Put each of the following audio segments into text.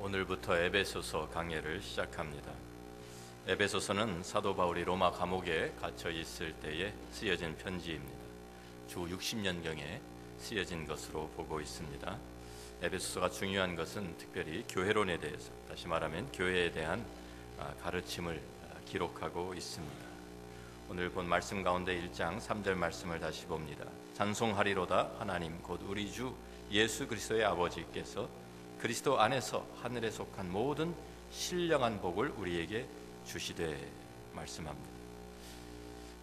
오늘부터 에베소서 강해를 시작합니다. 에베소서는 사도 바울이 로마 감옥에 갇혀 있을 때에 쓰여진 편지입니다. 주 60년경에 쓰여진 것으로 보고 있습니다. 에베소서가 중요한 것은 특별히 교회론에 대해서, 다시 말하면 교회에 대한 가르침을 기록하고 있습니다. 오늘 본 말씀 가운데 1장 3절 말씀을 다시 봅니다. 찬송하리로다 하나님 곧 우리 주 예수 그리스도의 아버지께서 그리스도 안에서 하늘에 속한 모든 신령한 복을 우리에게 주시되 말씀합니다.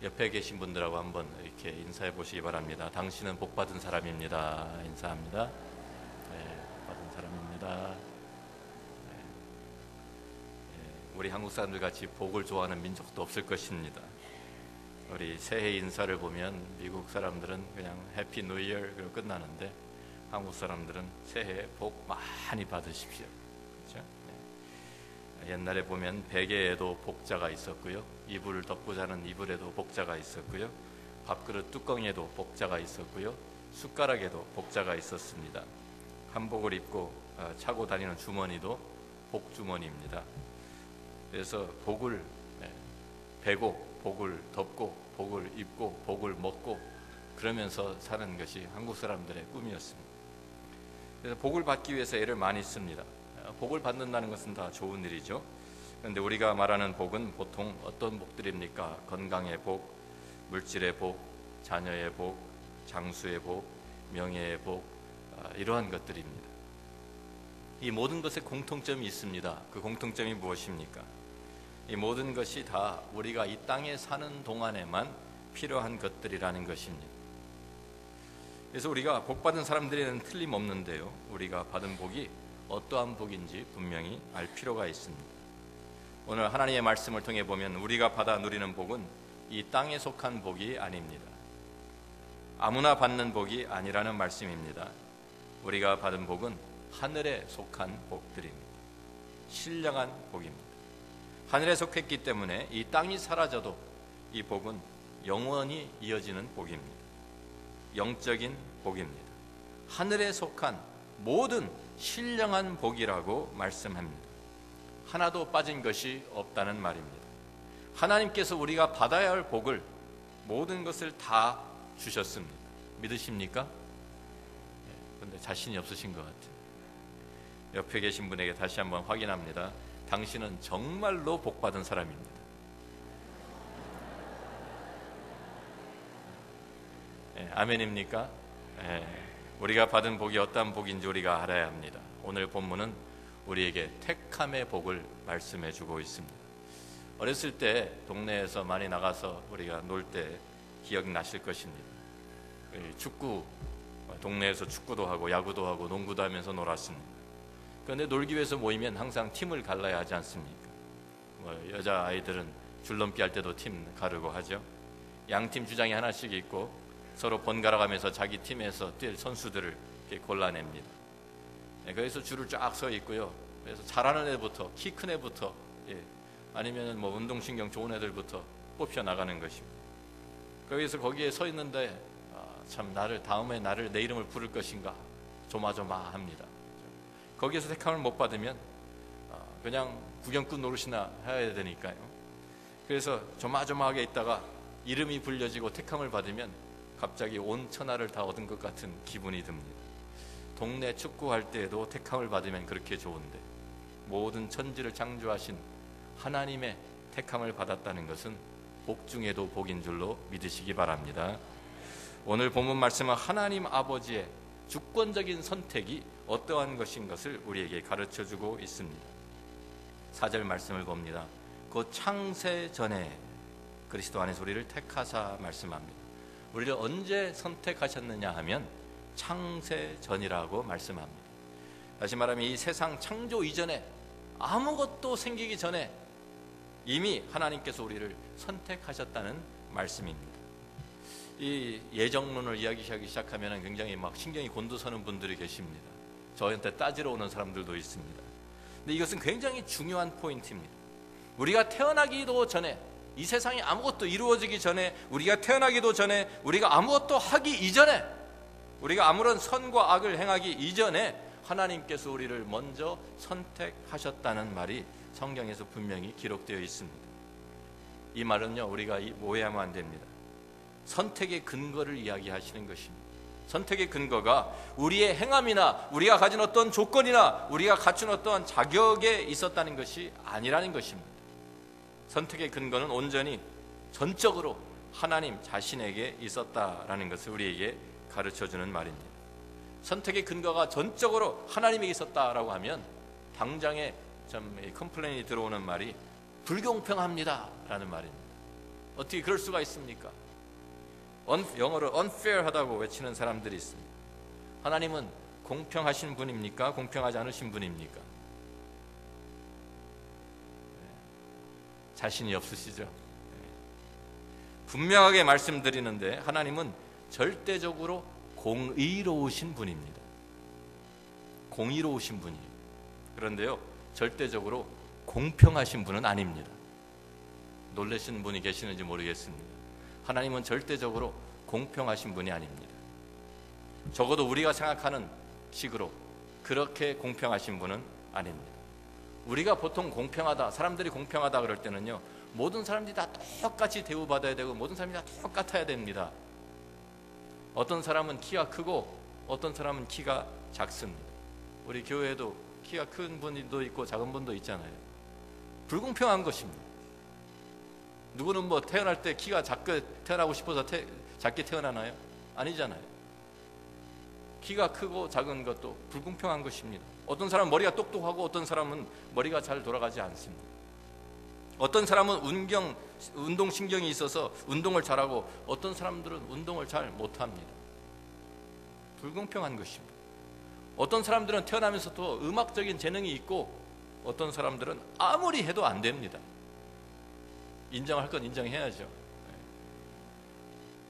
옆에 계신 분들하고 한번 이렇게 인사해 보시기 바랍니다. 당신은 복 받은 사람입니다. 인사합니다. 받은 사람입니다. 우리 한국 사람들 같이 복을 좋아하는 민족도 없을 것입니다. 우리 새해 인사를 보면 미국 사람들은 그냥 해피 뉴 이어 그러고 끝나는데 한국 사람들은 새해 복 많이 받으십시오. 그렇죠? 옛날에 보면 베개에도 복자가 있었고요, 이불을 덮고 자는 이불에도 복자가 있었고요, 밥그릇 뚜껑에도 복자가 있었고요, 숟가락에도 복자가 있었습니다. 한복을 입고 차고 다니는 주머니도 복주머니입니다. 그래서 복을 베고 복을 덮고 복을 입고 복을 먹고 그러면서 사는 것이 한국 사람들의 꿈이었습니다. 그래서 복을 받기 위해서 애를 많이 씁니다. 복을 받는다는 것은 다 좋은 일이죠. 그런데 우리가 말하는 복은 보통 어떤 복들입니까? 건강의 복, 물질의 복, 자녀의 복, 장수의 복, 명예의 복, 이러한 것들입니다. 이 모든 것에 공통점이 있습니다. 그 공통점이 무엇입니까? 이 모든 것이 다 우리가 이 땅에 사는 동안에만 필요한 것들이라는 것입니다. 그래서 우리가 복 받은 사람들에는 틀림없는데요, 우리가 받은 복이 어떠한 복인지 분명히 알 필요가 있습니다. 오늘 하나님의 말씀을 통해 보면 우리가 받아 누리는 복은 이 땅에 속한 복이 아닙니다. 아무나 받는 복이 아니라는 말씀입니다. 우리가 받은 복은 하늘에 속한 복들입니다. 신령한 복입니다. 하늘에 속했기 때문에 이 땅이 사라져도 이 복은 영원히 이어지는 복입니다. 영적인 복입니다. 하늘에 속한 모든 신령한 복이라고 말씀합니다. 하나도 빠진 것이 없다는 말입니다. 하나님께서 우리가 받아야 할 복을, 모든 것을 다 주셨습니다. 믿으십니까? 그런데 자신이 없으신 것 같아요. 옆에 계신 분에게 다시 한번 확인합니다. 당신은 정말로 복 받은 사람입니다. 아멘입니까? 우리가 받은 복이 어떠한 복인지 우리가 알아야 합니다. 오늘 본문은 우리에게 택함의 복을 말씀해 주고 있습니다. 어렸을 때 동네에서 많이 나가서 우리가 놀 때 기억나실 것입니다. 축구, 동네에서 축구도 하고 야구도 하고 농구도 하면서 놀았습니다. 그런데 놀기 위해서 모이면 항상 팀을 갈라야 하지 않습니까? 여자아이들은 줄넘기 할 때도 팀 가르고 하죠. 양팀 주장이 하나씩 있고 서로 번갈아 가면서 자기 팀에서 뛸 선수들을 이렇게 골라냅니다. 그래서 줄을 쫙 서 있고요. 그래서 잘하는 애부터, 키 큰 애부터, 아니면 운동신경 좋은 애들부터 뽑혀 나가는 것입니다. 그래서 거기에 서 있는데 참 다음에 내 이름을 부를 것인가 조마조마합니다. 거기에서 택함을 못 받으면 그냥 구경꾼 노릇이나 해야 되니까요. 그래서 조마조마하게 있다가 이름이 불려지고 택함을 받으면 갑자기 온 천하를 다 얻은 것 같은 기분이 듭니다. 동네 축구할 때에도 택함을 받으면 그렇게 좋은데 모든 천지를 창조하신 하나님의 택함을 받았다는 것은 복 중에도 복인 줄로 믿으시기 바랍니다. 오늘 본문 말씀은 하나님 아버지의 주권적인 선택이 어떠한 것인 것을 우리에게 가르쳐주고 있습니다. 4절 말씀을 봅니다. 곧 창세 전에 그리스도 안에서 우리를 택하사 말씀합니다. 우리를 언제 선택하셨느냐 하면 창세 전이라고 말씀합니다. 다시 말하면 이 세상 창조 이전에, 아무것도 생기기 전에 이미 하나님께서 우리를 선택하셨다는 말씀입니다. 이 예정론을 이야기하기 시작하면 굉장히 신경이 곤두서는 분들이 계십니다. 저한테 따지러 오는 사람들도 있습니다. 근데 이것은 굉장히 중요한 포인트입니다. 우리가 태어나기도 전에, 이 세상이 아무것도 이루어지기 전에, 우리가 태어나기도 전에, 우리가 아무것도 하기 이전에, 우리가 아무런 선과 악을 행하기 이전에 하나님께서 우리를 먼저 선택하셨다는 말이 성경에서 분명히 기록되어 있습니다. 이 말은요, 우리가 오해하면 안 됩니다. 선택의 근거를 이야기하시는 것입니다. 선택의 근거가 우리의 행함이나 우리가 가진 어떤 조건이나 우리가 갖춘 어떤 자격에 있었다는 것이 아니라는 것입니다. 선택의 근거는 온전히 전적으로 하나님 자신에게 있었다라는 것을 우리에게 가르쳐주는 말입니다. 선택의 근거가 전적으로 하나님에게 있었다라고 하면 당장에 좀 컴플레인이 들어오는 말이 불공평합니다 라는 말입니다. 어떻게 그럴 수가 있습니까? 영어로 unfair 하다고 외치는 사람들이 있습니다. 하나님은 공평하신 분입니까? 공평하지 않으신 분입니까? 자신이 없으시죠? 분명하게 말씀드리는데 하나님은 절대적으로 공의로우신 분입니다. 공의로우신 분이에요. 그런데요, 절대적으로 공평하신 분은 아닙니다. 놀라시는 분이 계시는지 모르겠습니다. 하나님은 절대적으로 공평하신 분이 아닙니다. 적어도 우리가 생각하는 식으로 그렇게 공평하신 분은 아닙니다. 우리가 보통 공평하다, 사람들이 공평하다 그럴 때는요, 모든 사람들이 다 똑같이 대우받아야 되고 모든 사람이 다 똑같아야 됩니다. 어떤 사람은 키가 크고 어떤 사람은 키가 작습니다. 우리 교회에도 키가 큰 분도 있고 작은 분도 있잖아요. 불공평한 것입니다. 누구는 뭐 태어날 때 키가 작게 태어나고 싶어서 작게 태어나나요? 아니잖아요. 키가 크고 작은 것도 불공평한 것입니다. 어떤 사람은 머리가 똑똑하고 어떤 사람은 머리가 잘 돌아가지 않습니다. 어떤 사람은 운동신경이 있어서 운동을 잘하고 어떤 사람들은 운동을 잘 못합니다. 불공평한 것입니다. 어떤 사람들은 태어나면서도 음악적인 재능이 있고 어떤 사람들은 아무리 해도 안 됩니다. 인정할 건 인정해야죠.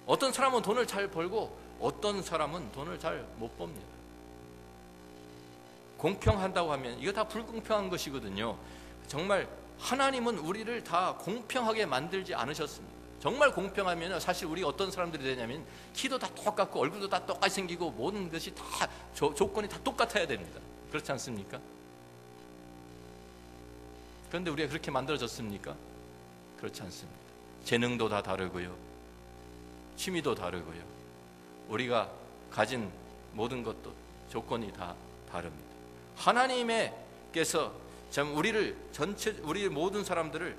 어떤 사람은 돈을 잘 벌고 어떤 사람은 돈을 잘 못 법니다. 공평한다고 하면 이거 다 불공평한 것이거든요. 정말 하나님은 우리를 다 공평하게 만들지 않으셨습니다. 정말 공평하면 사실 우리 어떤 사람들이 되냐면 키도 다 똑같고 얼굴도 다 똑같이 생기고 모든 것이 다 조건이 다 똑같아야 됩니다. 그렇지 않습니까? 그런데 우리가 그렇게 만들어졌습니까? 그렇지 않습니다. 재능도 다 다르고요, 취미도 다르고요, 우리가 가진 모든 것도 조건이 다 다릅니다. 하나님께서 참 우리 모든 사람들을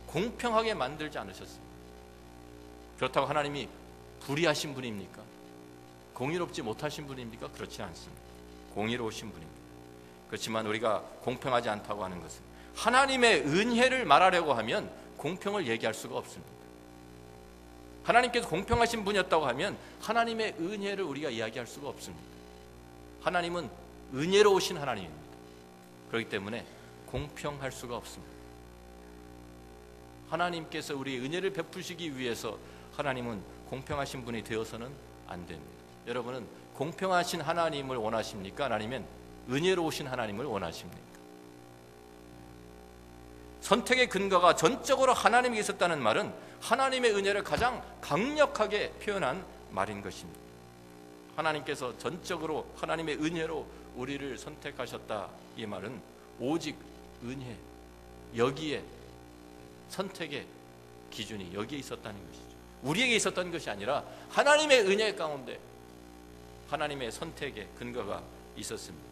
공평하게 만들지 않으셨습니다. 그렇다고 하나님이 불의하신 분입니까? 공의롭지 못하신 분입니까? 그렇지 않습니다. 공의로우신 분입니다. 그렇지만 우리가 공평하지 않다고 하는 것은 하나님의 은혜를 말하려고 하면 공평을 얘기할 수가 없습니다. 하나님께서 공평하신 분이었다고 하면 하나님의 은혜를 우리가 이야기할 수가 없습니다. 하나님은 은혜로우신 하나님입니다. 그렇기 때문에 공평할 수가 없습니다. 하나님께서 우리 은혜를 베푸시기 위해서 하나님은 공평하신 분이 되어서는 안 됩니다. 여러분은 공평하신 하나님을 원하십니까? 아니면 은혜로우신 하나님을 원하십니까? 선택의 근거가 전적으로 하나님에게 있었다는 말은 하나님의 은혜를 가장 강력하게 표현한 말인 것입니다. 하나님께서 전적으로 하나님의 은혜로 우리를 선택하셨다, 이 말은 오직 은혜, 여기에 선택의 기준이 여기에 있었다는 것이죠. 우리에게 있었던 것이 아니라 하나님의 은혜 가운데 하나님의 선택의 근거가 있었습니다.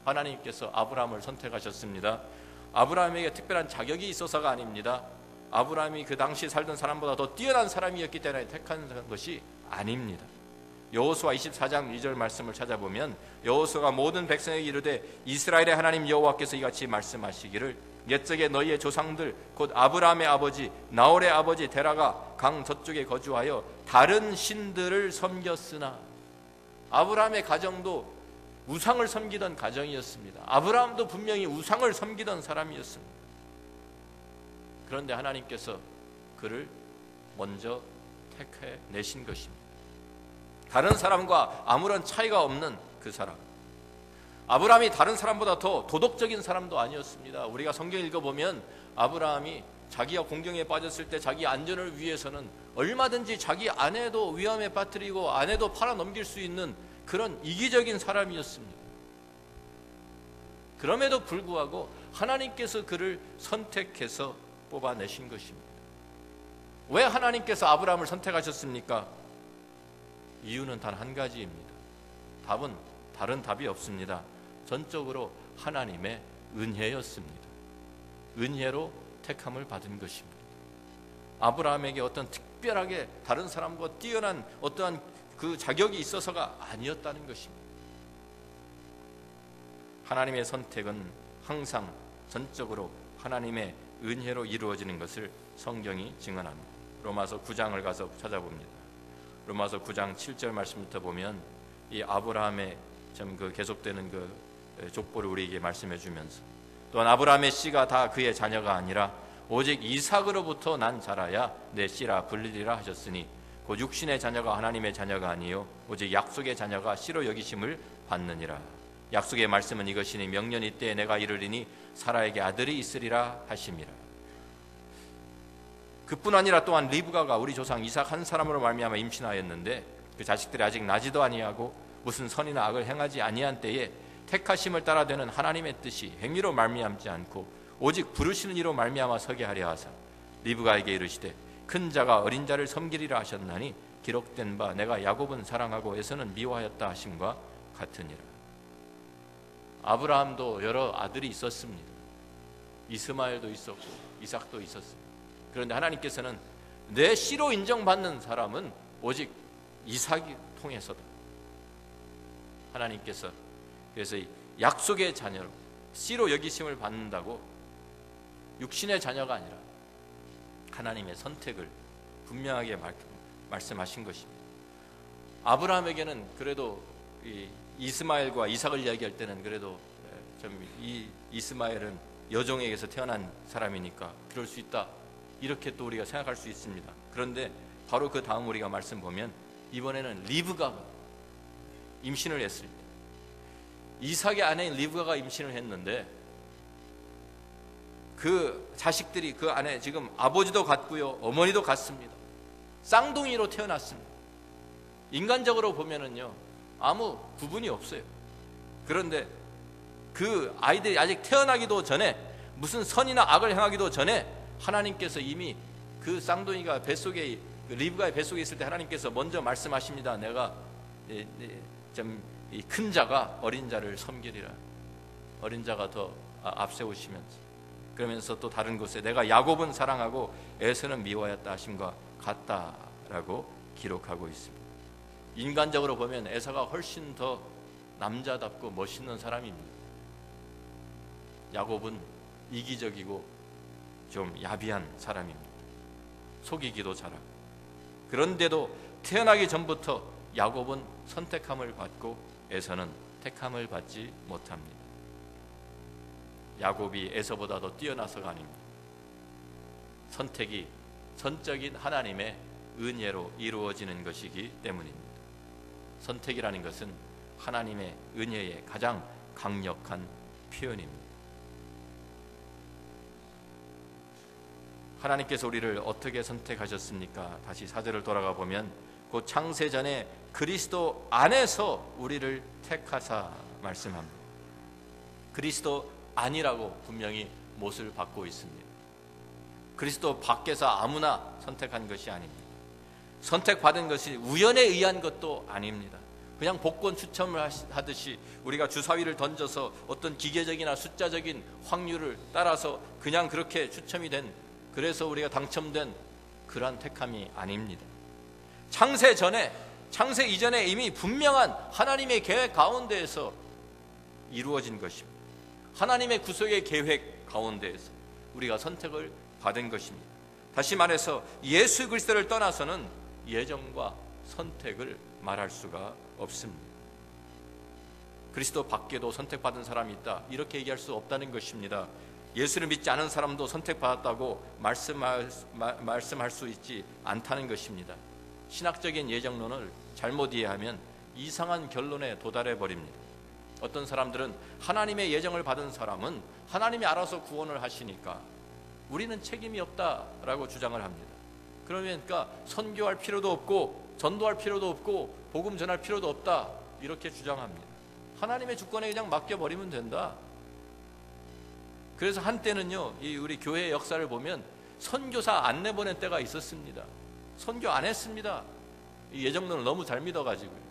하나님께서 아브라함을 선택하셨습니다. 아브라함에게 특별한 자격이 있어서가 아닙니다. 아브라함이 그 당시 살던 사람보다 더 뛰어난 사람이었기 때문에 택한 것이 아닙니다. 여호수아 24장 2절 말씀을 찾아보면 여호수아가 모든 백성에게 이르되 이스라엘의 하나님 여호와께서 이같이 말씀하시기를 옛적에 너희의 조상들 곧 아브라함의 아버지 나홀의 아버지 데라가 강 저쪽에 거주하여 다른 신들을 섬겼으나, 아브라함의 가정도 우상을 섬기던 가정이었습니다. 아브라함도 분명히 우상을 섬기던 사람이었습니다. 그런데 하나님께서 그를 먼저 택해내신 것입니다. 다른 사람과 아무런 차이가 없는 그 사람. 아브라함이 다른 사람보다 더 도덕적인 사람도 아니었습니다. 우리가 성경 읽어보면 아브라함이 자기가 공경에 빠졌을 때 자기 안전을 위해서는 얼마든지 자기 아내도 위험에 빠뜨리고 아내도 팔아넘길 수 있는 그런 이기적인 사람이었습니다. 그럼에도 불구하고 하나님께서 그를 선택해서 뽑아내신 것입니다. 왜 하나님께서 아브라함을 선택하셨습니까? 이유는 단 한 가지입니다. 답은 다른 답이 없습니다. 전적으로 하나님의 은혜였습니다. 은혜로 택함을 받은 것입니다. 아브라함에게 어떤 특별하게 다른 사람과 뛰어난 어떠한 그 자격이 있어서가 아니었다는 것입니다. 하나님의 선택은 항상 전적으로 하나님의 은혜로 이루어지는 것을 성경이 증언합니다. 로마서 9장을 가서 찾아봅니다. 로마서 9장 7절 말씀부터 보면 이 아브라함의 그 계속되는 그 족보를 우리에게 말씀해 주면서, 또한 아브라함의 씨가 다 그의 자녀가 아니라 오직 이삭으로부터 난 자라야 내 씨라 불리리라 하셨으니 곧 육신의 자녀가 하나님의 자녀가 아니요 오직 약속의 자녀가 씨로 여기심을 받느니라. 약속의 말씀은 이것이니 명년이 때에 내가 이르리니 사라에게 아들이 있으리라 하심이라. 그뿐 아니라 또한 리브가가 우리 조상 이삭 한 사람으로 말미암아 임신하였는데 그 자식들이 아직 나지도 아니하고 무슨 선이나 악을 행하지 아니한 때에 택하심을 따라 되는 하나님의 뜻이 행위로 말미암지 않고 오직 부르시는 이로 말미암아 서게 하려 하사 리브가에게 이르시되 큰 자가 어린 자를 섬기리라 하셨나니 기록된 바 내가 야곱은 사랑하고 에서는 미워하였다 하심과 같으니라. 아브라함도 여러 아들이 있었습니다. 이스마엘도 있었고 이삭도 있었습니다. 그런데 하나님께서는 내 씨로 인정받는 사람은 오직 이삭이 통해서다. 하나님께서 그래서 약속의 자녀로 씨로 여기심을 받는다고 육신의 자녀가 아니라 하나님의 선택을 분명하게 말씀하신 것입니다. 아브라함에게는 그래도 이스마엘과 이삭을 이야기할 때는 그래도 이 이스마엘은 여종에게서 태어난 사람이니까 그럴 수 있다, 이렇게 또 우리가 생각할 수 있습니다. 그런데 바로 그 다음 우리가 말씀 보면 이번에는 리브가가 임신을 했을 때 이삭의 아내인 리브가가 임신을 했는데 그 자식들이 그 안에 지금 아버지도 같고요 어머니도 같습니다. 쌍둥이로 태어났습니다. 인간적으로 보면은요 아무 구분이 없어요. 그런데 그 아이들이 아직 태어나기도 전에 무슨 선이나 악을 행하기도 전에 하나님께서 이미 그 쌍둥이가 뱃속에 리브가의 뱃속에 있을 때 하나님께서 먼저 말씀하십니다. 내가 이 큰 자가 어린 자를 섬기리라. 어린 자가 더 앞세우시면서 그러면서 또 다른 곳에 내가 야곱은 사랑하고 에서는 미워하였다 하심과 같다라고 기록하고 있습니다. 인간적으로 보면 에서가 훨씬 더 남자답고 멋있는 사람입니다. 야곱은 이기적이고 좀 야비한 사람입니다. 속이기도 잘하고. 그런데도 태어나기 전부터 야곱은 선택함을 받고 에서는 택함을 받지 못합니다. 야곱이 에서보다 더 뛰어나서가 아닙니다. 선택이 전적인 하나님의 은혜로 이루어지는 것이기 때문입니다. 선택이라는 것은 하나님의 은혜의 가장 강력한 표현입니다. 하나님께서 우리를 어떻게 선택하셨습니까? 다시 사절을 돌아가 보면 곧 창세 전에 그리스도 안에서 우리를 택하사 말씀합니다. 그리스도 안이라고 분명히 못을 받고 있습니다. 그리스도 밖에서 아무나 선택한 것이 아닙니다. 선택받은 것이 우연에 의한 것도 아닙니다. 그냥 복권 추첨을 하듯이 우리가 주사위를 던져서 어떤 기계적이나 숫자적인 확률을 따라서 그냥 그렇게 추첨이 된, 그래서 우리가 당첨된 그러한 택함이 아닙니다. 창세 이전에 이미 분명한 하나님의 계획 가운데에서 이루어진 것입니다. 하나님의 구속의 계획 가운데에서 우리가 선택을 받은 것입니다. 다시 말해서 예수 그리스도를 떠나서는 예정과 선택을 말할 수가 없습니다. 그리스도 밖에도 선택받은 사람이 있다, 이렇게 얘기할 수 없다는 것입니다. 예수를 믿지 않은 사람도 선택받았다고 말씀할 수 있지 않다는 것입니다. 신학적인 예정론을 잘못 이해하면 이상한 결론에 도달해 버립니다. 어떤 사람들은 하나님의 예정을 받은 사람은 하나님이 알아서 구원을 하시니까 우리는 책임이 없다라고 주장을 합니다. 그러니까 선교할 필요도 없고 전도할 필요도 없고 복음 전할 필요도 없다, 이렇게 주장합니다. 하나님의 주권에 그냥 맡겨버리면 된다. 그래서 한때는요, 이 우리 교회 역사를 보면 선교사 안 내보낸 때가 있었습니다. 선교 안 했습니다. 이 예정론을 너무 잘 믿어가지고요.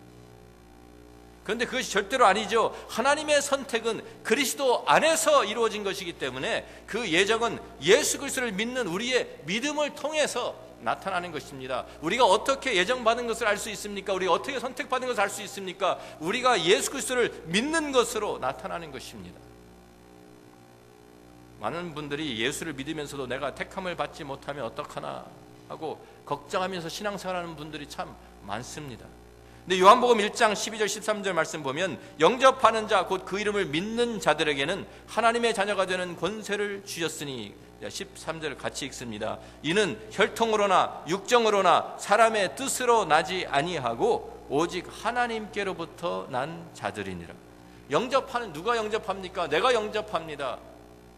그런데 그것이 절대로 아니죠. 하나님의 선택은 그리스도 안에서 이루어진 것이기 때문에 그 예정은 예수 그리스도를 믿는 우리의 믿음을 통해서 나타나는 것입니다. 우리가 어떻게 예정받은 것을 알 수 있습니까? 우리가 어떻게 선택받은 것을 알 수 있습니까? 우리가 예수 그리스도를 믿는 것으로 나타나는 것입니다. 많은 분들이 예수를 믿으면서도 내가 택함을 받지 못하면 어떡하나 하고 걱정하면서 신앙생활하는 분들이 참 많습니다. 근데 요한복음 1장 12절 13절 말씀 보면 영접하는 자 곧 그 이름을 믿는 자들에게는 하나님의 자녀가 되는 권세를 주셨으니 13절을 같이 읽습니다. 이는 혈통으로나 육정으로나 사람의 뜻으로 나지 아니하고 오직 하나님께로부터 난 자들이니라. 영접하는, 누가 영접합니까? 내가 영접합니다.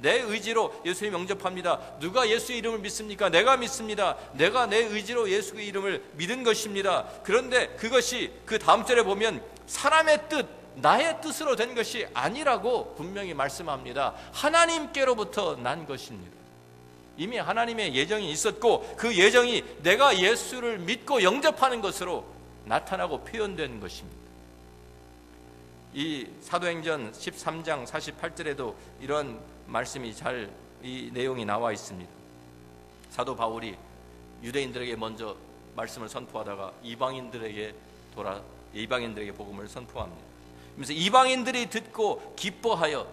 내 의지로 예수님 영접합니다. 누가 예수의 이름을 믿습니까? 내가 믿습니다. 내가 내 의지로 예수의 이름을 믿은 것입니다. 그런데 그것이 그 다음 절에 보면 사람의 뜻, 나의 뜻으로 된 것이 아니라고 분명히 말씀합니다. 하나님께로부터 난 것입니다. 이미 하나님의 예정이 있었고 그 예정이 내가 예수를 믿고 영접하는 것으로 나타나고 표현된 것입니다. 이 사도행전 13장 48절에도 이런 말씀이 이 내용이 나와 있습니다. 사도 바울이 유대인들에게 먼저 말씀을 선포하다가 이방인들에게 복음을 선포합니다. 그래서 이방인들이 듣고 기뻐하여,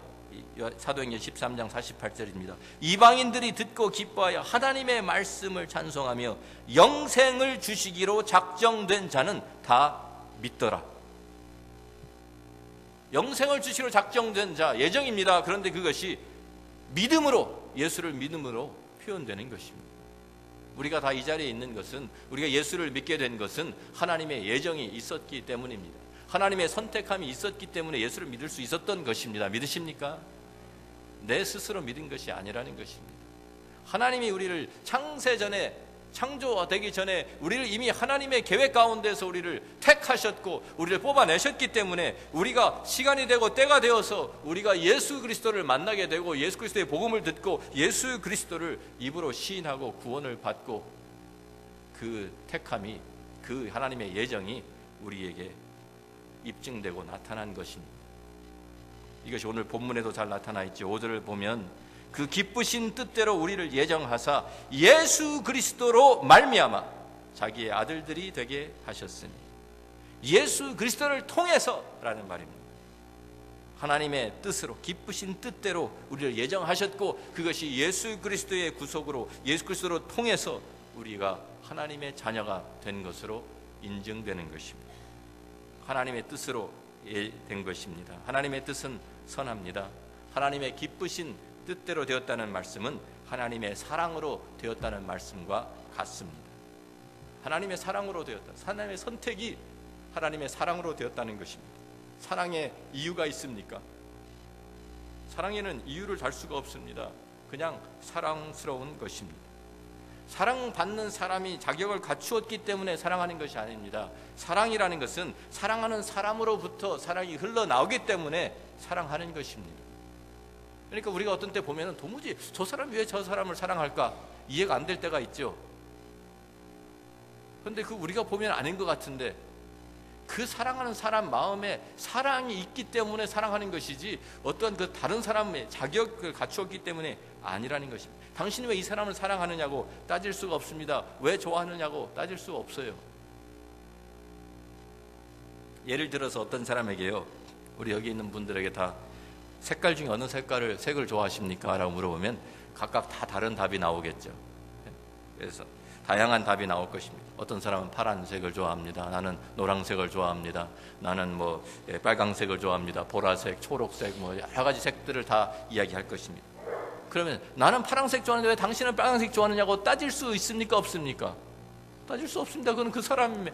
사도행전 13장 48절입니다. 이방인들이 듣고 기뻐하여 하나님의 말씀을 찬송하며 영생을 주시기로 작정된 자는 다 믿더라. 영생을 주시기로 작정된 자, 예정입니다. 그런데 그것이 믿음으로, 예수를 믿음으로 표현되는 것입니다. 우리가 다 이 자리에 있는 것은, 우리가 예수를 믿게 된 것은 하나님의 예정이 있었기 때문입니다. 하나님의 선택함이 있었기 때문에 예수를 믿을 수 있었던 것입니다. 믿으십니까? 내 스스로 믿은 것이 아니라는 것입니다. 하나님이 우리를 창세전에, 창조되기 전에 우리를 이미 하나님의 계획 가운데서 우리를 택하셨고 우리를 뽑아내셨기 때문에 우리가 시간이 되고 때가 되어서 우리가 예수 그리스도를 만나게 되고 예수 그리스도의 복음을 듣고 예수 그리스도를 입으로 시인하고 구원을 받고 그 택함이, 그 하나님의 예정이 우리에게 입증되고 나타난 것입니다. 이것이 오늘 본문에도 잘 나타나 있죠. 5절을 보면 그 기쁘신 뜻대로 우리를 예정하사 예수 그리스도로 말미암아 자기의 아들들이 되게 하셨으니, 예수 그리스도를 통해서라는 말입니다. 하나님의 뜻으로, 기쁘신 뜻대로 우리를 예정하셨고 그것이 예수 그리스도의 구속으로, 예수 그리스도로 통해서 우리가 하나님의 자녀가 된 것으로 인증되는 것입니다. 하나님의 뜻으로 된 것입니다. 하나님의 뜻은 선합니다. 하나님의 기쁘신 뜻대로 되었다는 말씀은 하나님의 사랑으로 되었다는 말씀과 같습니다. 하나님의 사랑으로 되었다. 하나님의 선택이 하나님의 사랑으로 되었다는 것입니다. 사랑에 이유가 있습니까? 사랑에는 이유를 달 수가 없습니다. 그냥 사랑스러운 것입니다. 사랑받는 사람이 자격을 갖추었기 때문에 사랑하는 것이 아닙니다. 사랑이라는 것은 사랑하는 사람으로부터 사랑이 흘러나오기 때문에 사랑하는 것입니다. 그러니까 우리가 어떤 때 보면 도무지 저 사람이 왜 저 사람을 사랑할까 이해가 안 될 때가 있죠. 그런데 그 우리가 보면 아닌 것 같은데 그 사랑하는 사람 마음에 사랑이 있기 때문에 사랑하는 것이지 어떤 그 다른 사람의 자격을 갖추었기 때문에 아니라는 것입니다. 당신이 왜 이 사람을 사랑하느냐고 따질 수가 없습니다. 왜 좋아하느냐고 따질 수가 없어요. 예를 들어서 어떤 사람에게요, 우리 여기 있는 분들에게 다 색깔 중에 어느 색을 좋아하십니까? 라고 물어보면 각각 다 다른 답이 나오겠죠. 그래서 다양한 답이 나올 것입니다. 어떤 사람은 파란색을 좋아합니다. 나는 노란색을 좋아합니다. 나는 빨강색을 좋아합니다. 보라색, 초록색, 여러 가지 색들을 다 이야기할 것입니다. 그러면 나는 파란색 좋아하는데 왜 당신은 빨간색 좋아하느냐고 따질 수 있습니까? 없습니까? 따질 수 없습니다. 그건 그 사람의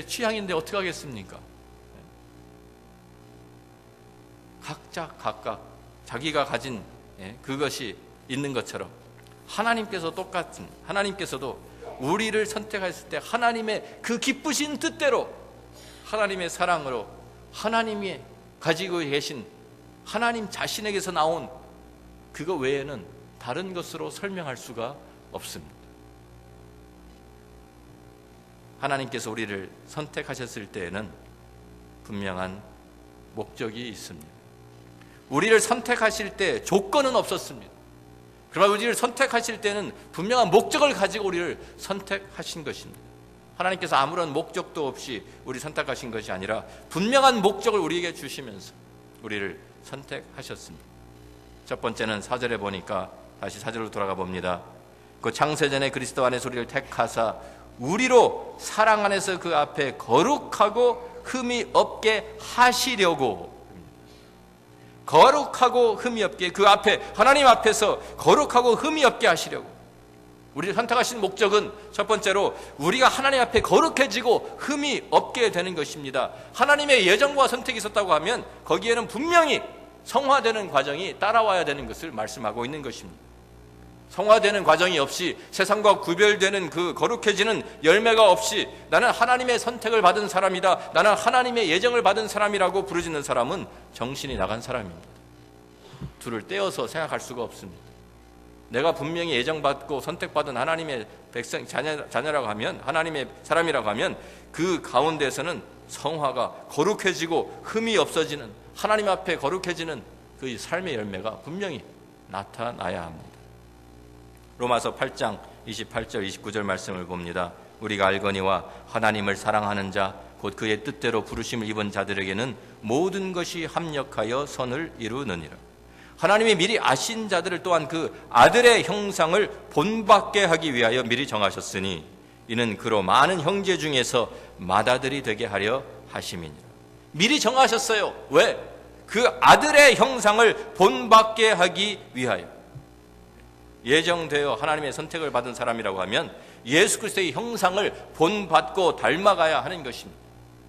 취향인데 어떻게 하겠습니까? 각각 자기가 가진 그것이 있는 것처럼 하나님께서 똑같은, 하나님께서도 우리를 선택했을 때 하나님의 그 기쁘신 뜻대로, 하나님의 사랑으로, 하나님이 가지고 계신 하나님 자신에게서 나온 그거 외에는 다른 것으로 설명할 수가 없습니다. 하나님께서 우리를 선택하셨을 때에는 분명한 목적이 있습니다. 우리를 선택하실 때 조건은 없었습니다. 그러나 우리를 선택하실 때는 분명한 목적을 가지고 우리를 선택하신 것입니다. 하나님께서 아무런 목적도 없이 우리 선택하신 것이 아니라 분명한 목적을 우리에게 주시면서 우리를 선택하셨습니다. 첫 번째는 4절에 보니까 다시 4절로 돌아가 봅니다. 그 창세전에 그리스도 안에서 우리를 택하사 우리로 사랑 안에서 그 앞에 거룩하고 흠이 없게 하시려고, 거룩하고 흠이 없게, 그 앞에 하나님 앞에서 거룩하고 흠이 없게 하시려고. 우리를 선택하신 목적은 첫 번째로 우리가 하나님 앞에 거룩해지고 흠이 없게 되는 것입니다. 하나님의 예정과 선택이 있었다고 하면 거기에는 분명히 성화되는 과정이 따라와야 되는 것을 말씀하고 있는 것입니다. 성화되는 과정이 없이 세상과 구별되는 그 거룩해지는 열매가 없이 나는 하나님의 선택을 받은 사람이다, 나는 하나님의 예정을 받은 사람이라고 부르짖는 사람은 정신이 나간 사람입니다. 둘을 떼어서 생각할 수가 없습니다. 내가 분명히 예정받고 선택받은 하나님의 백성, 자녀라고 하면, 하나님의 사람이라고 하면 그 가운데서는 성화가 거룩해지고 흠이 없어지는, 하나님 앞에 거룩해지는 그 삶의 열매가 분명히 나타나야 합니다. 로마서 8장 28절 29절 말씀을 봅니다. 우리가 알거니와 하나님을 사랑하는 자 곧 그의 뜻대로 부르심을 입은 자들에게는 모든 것이 합력하여 선을 이루느니라. 하나님이 미리 아신 자들을 또한 그 아들의 형상을 본받게 하기 위하여 미리 정하셨으니 이는 그로 많은 형제 중에서 맏아들이 되게 하려 하심이니라. 미리 정하셨어요. 왜? 그 아들의 형상을 본받게 하기 위하여. 예정되어 하나님의 선택을 받은 사람이라고 하면 예수 그리스도의 형상을 본받고 닮아가야 하는 것입니다.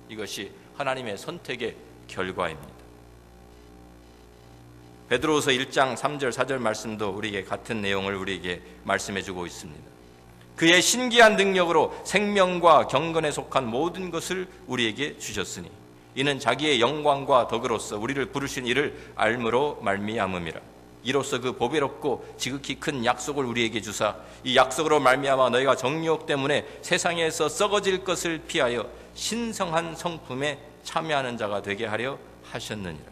이것이 하나님의 선택의 결과입니다. 베드로후서 1장 3절 4절 말씀도 우리에게 같은 내용을 우리에게 말씀해주고 있습니다. 그의 신기한 능력으로 생명과 경건에 속한 모든 것을 우리에게 주셨으니 이는 자기의 영광과 덕으로서 우리를 부르신 이를 알므로 말미암음이라. 이로써 그 보배롭고 지극히 큰 약속을 우리에게 주사 이 약속으로 말미암아 너희가 정욕 때문에 세상에서 썩어질 것을 피하여 신성한 성품에 참여하는 자가 되게 하려 하셨느니라.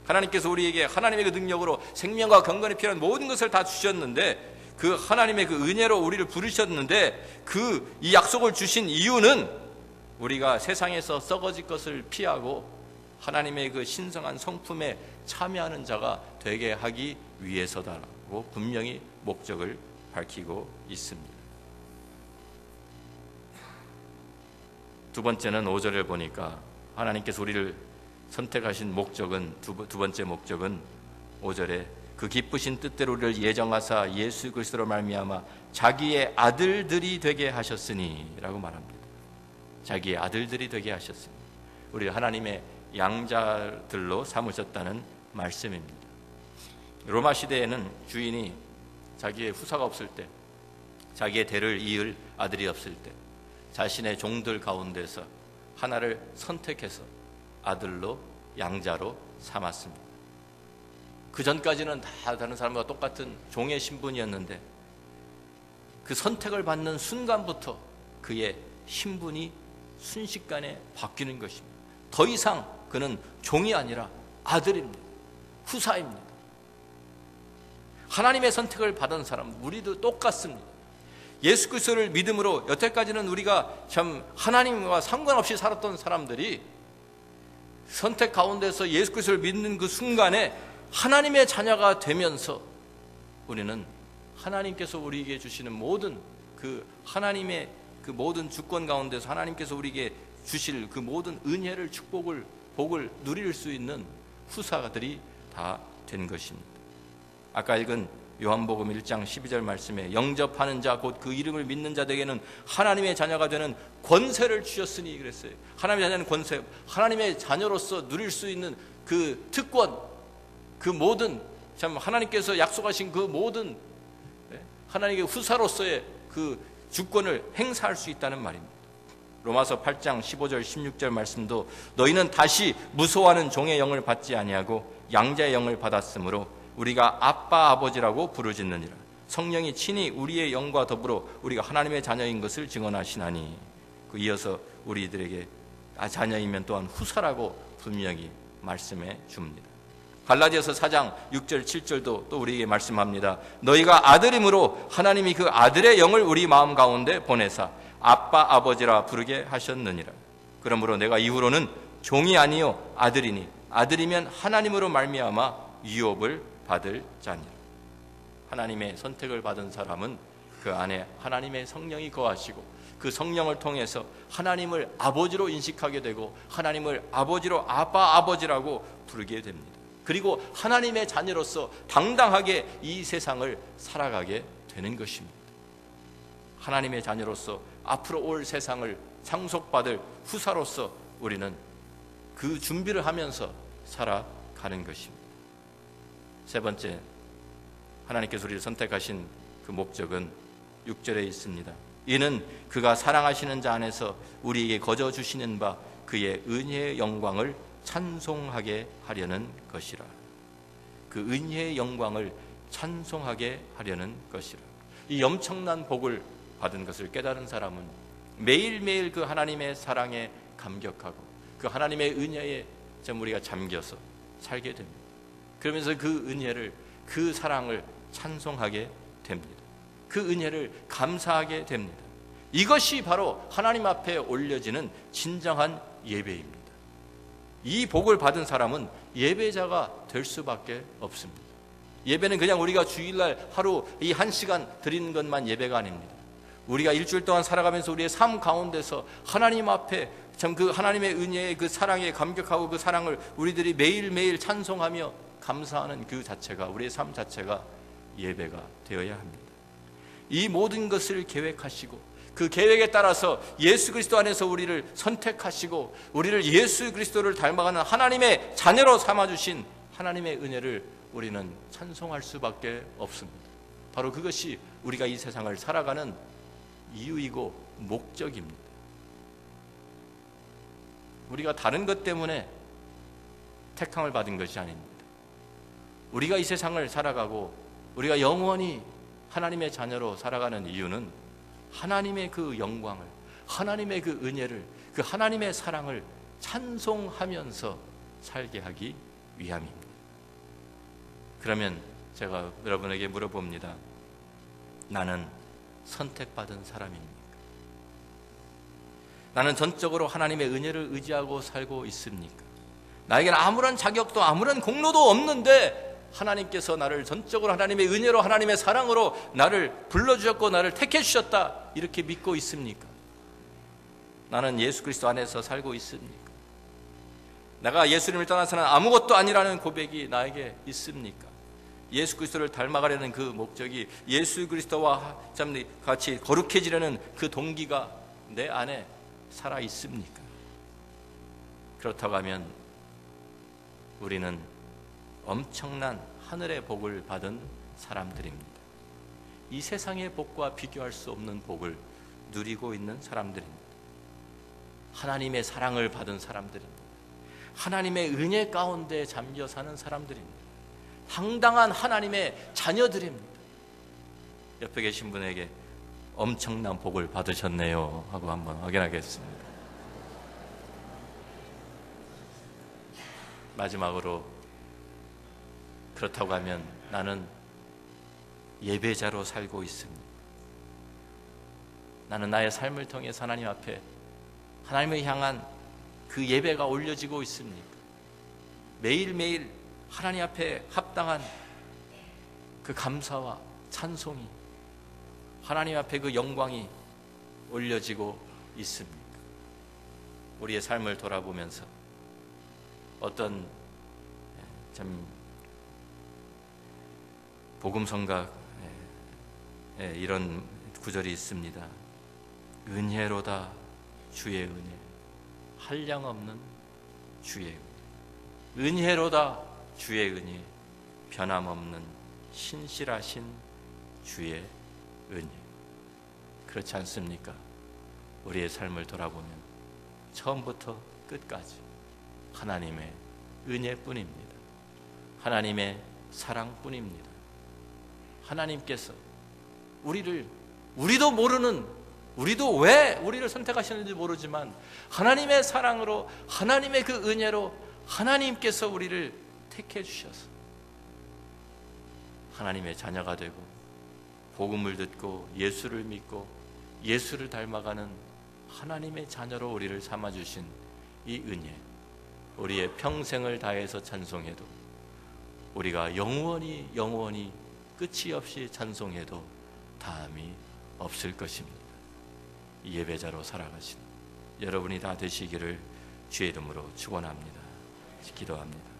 하나님께서 우리에게 하나님의 그 능력으로 생명과 경건에 필요한 모든 것을 다 주셨는데, 그 하나님의 그 은혜로 우리를 부르셨는데, 그 이 약속을 주신 이유는 우리가 세상에서 썩어질 것을 피하고 하나님의 그 신성한 성품에 참여하는 자가 되게 하기 위해서다라고 분명히 목적을 밝히고 있습니다. 두 번째는 5절을 보니까 하나님께서 우리를 선택하신 목적은, 두 번째 목적은 5절에 그 기쁘신 뜻대로 우리를 예정하사 예수 그리스도로 말미암아 자기의 아들들이 되게 하셨으니 라고 말합니다. 자기의 아들들이 되게 하셨으니, 우리를 하나님의 양자들로 삼으셨다는 말씀입니다. 로마 시대에는 주인이 자기의 후사가 없을 때, 자기의 대를 이을 아들이 없을 때 자신의 종들 가운데서 하나를 선택해서 아들로, 양자로 삼았습니다. 그 전까지는 다 다른 사람과 똑같은 종의 신분이었는데 그 선택을 받는 순간부터 그의 신분이 순식간에 바뀌는 것입니다. 더 이상 그는 종이 아니라 아들입니다. 후사입니다. 하나님의 선택을 받은 사람, 우리도 똑같습니다. 예수 그리스도를 믿음으로 여태까지는 우리가 참 하나님과 상관없이 살았던 사람들이 선택 가운데서 예수 그리스도를 믿는 그 순간에 하나님의 자녀가 되면서 우리는 하나님께서 우리에게 주시는 모든 그 하나님의 그 모든 주권 가운데서 하나님께서 우리에게 주실 그 모든 은혜를, 축복을, 복을 누릴 수 있는 후사들이 다 된 것입니다. 아까 읽은 요한복음 1장 12절 말씀에 영접하는 자 곧 그 이름을 믿는 자들에게는 하나님의 자녀가 되는 권세를 주셨으니 그랬어요. 하나님의 자녀는 권세, 하나님의 자녀로서 누릴 수 있는 그 특권, 그 모든 참 하나님께서 약속하신 그 모든 하나님의 후사로서의 그 주권을 행사할 수 있다는 말입니다. 로마서 8장 15절 16절 말씀도 너희는 다시 무소하는 종의 영을 받지 아니하고 양자의 영을 받았으므로 우리가 아빠 아버지라고 부르짖느니라. 성령이 친히 우리의 영과 더불어 우리가 하나님의 자녀인 것을 증언하시나니. 이어서 우리들에게 자녀이면 또한 후사라고 분명히 말씀해 줍니다. 갈라디아서 4장 6절 7절도 또 우리에게 말씀합니다. 너희가 아들임으로 하나님이 그 아들의 영을 우리 마음 가운데 보내사 아빠 아버지라 부르게 하셨느니라. 그러므로 내가 이후로는 종이 아니요 아들이니 아들이면 하나님으로 말미암아 유업을 받을 자니라. 하나님의 선택을 받은 사람은 그 안에 하나님의 성령이 거하시고 그 성령을 통해서 하나님을 아버지로 인식하게 되고 하나님을 아버지로 아빠 아버지라고 부르게 됩니다. 그리고 하나님의 자녀로서 당당하게 이 세상을 살아가게 되는 것입니다. 하나님의 자녀로서 앞으로 올 세상을 상속받을 후사로서 우리는 그 준비를 하면서 살아가는 것입니다. 세 번째, 하나님께서 우리를 선택하신 그 목적은 6절에 있습니다. 이는 그가 사랑하시는 자 안에서 우리에게 거저 주시는 바 그의 은혜의 영광을 찬송하게 하려는 것이라. 그 은혜의 영광을 찬송하게 하려는 것이라. 이 엄청난 복을 받은 것을 깨달은 사람은 매일매일 그 하나님의 사랑에 감격하고 그 하나님의 은혜에 우리가 잠겨서 살게 됩니다. 그러면서 그 은혜를, 그 사랑을 찬송하게 됩니다. 그 은혜를 감사하게 됩니다. 이것이 바로 하나님 앞에 올려지는 진정한 예배입니다. 이 복을 받은 사람은 예배자가 될 수밖에 없습니다. 예배는 그냥 우리가 주일날 하루 이 1시간 드리는 것만 예배가 아닙니다. 우리가 일주일 동안 살아가면서 우리의 삶 가운데서 하나님 앞에 참 그 하나님의 은혜의 그 사랑에 감격하고 그 사랑을 우리들이 매일매일 찬송하며 감사하는 그 자체가, 우리의 삶 자체가 예배가 되어야 합니다. 이 모든 것을 계획하시고 그 계획에 따라서 예수 그리스도 안에서 우리를 선택하시고 우리를 예수 그리스도를 닮아가는 하나님의 자녀로 삼아주신 하나님의 은혜를 우리는 찬송할 수밖에 없습니다. 바로 그것이 우리가 이 세상을 살아가는 이유이고 목적입니다. 우리가 다른 것 때문에 택함을 받은 것이 아닙니다. 우리가 이 세상을 살아가고 우리가 영원히 하나님의 자녀로 살아가는 이유는 하나님의 그 영광을, 하나님의 그 은혜를, 그 하나님의 사랑을 찬송하면서 살게 하기 위함입니다. 그러면 제가 여러분에게 물어봅니다. 나는 선택받은 사람입니까? 나는 전적으로 하나님의 은혜를 의지하고 살고 있습니까? 나에게는 아무런 자격도 아무런 공로도 없는데 하나님께서 나를 전적으로 하나님의 은혜로 하나님의 사랑으로 나를 불러주셨고 나를 택해 주셨다 이렇게 믿고 있습니까? 나는 예수 그리스도 안에서 살고 있습니까? 내가 예수님을 떠나서는 아무것도 아니라는 고백이 나에게 있습니까? 예수 그리스도를 닮아가려는 그 목적이 예수 그리스도와 같이 거룩해지려는 그 동기가 내 안에 살아 있습니까? 그렇다고 하면 우리는 엄청난 하늘의 복을 받은 사람들입니다. 이 세상의 복과 비교할 수 없는 복을 누리고 있는 사람들입니다. 하나님의 사랑을 받은 사람들입니다. 하나님의 은혜 가운데 잠겨 사는 사람들입니다. 당당한 하나님의 자녀들입니다. 옆에 계신 분에게 엄청난 복을 받으셨네요 하고 한번 확인하겠습니다. 마지막으로 그렇다고 하면 나는 예배자로 살고 있습니다. 나는 나의 삶을 통해서 하나님 앞에 하나님을 향한 그 예배가 올려지고 있습니까? 매일매일 하나님 앞에 합당한 그 감사와 찬송이, 하나님 앞에 그 영광이 올려지고 있습니까? 우리의 삶을 돌아보면서 어떤 참 복음성가에 이런 구절이 있습니다. 은혜로다 주의 은혜, 한량없는 주의 은혜. 은혜로다 주의 은혜, 변함없는 신실하신 주의 은혜. 그렇지 않습니까? 우리의 삶을 돌아보면 처음부터 끝까지 하나님의 은혜뿐입니다. 하나님의 사랑뿐입니다. 하나님께서 우리도 모르는, 우리도 왜 우리를 선택하시는지 모르지만 하나님의 사랑으로, 하나님의 그 은혜로 하나님께서 우리를 택해 주셔서 하나님의 자녀가 되고 복음을 듣고 예수를 믿고 예수를 닮아가는 하나님의 자녀로 우리를 삼아주신 이 은혜, 우리의 평생을 다해서 찬송해도, 우리가 영원히 끝이 없이 찬송해도 다함이 없을 것입니다. 이 예배자로 살아가신 여러분이 다 되시기를 주의 이름으로 축원합니다. 기도합니다.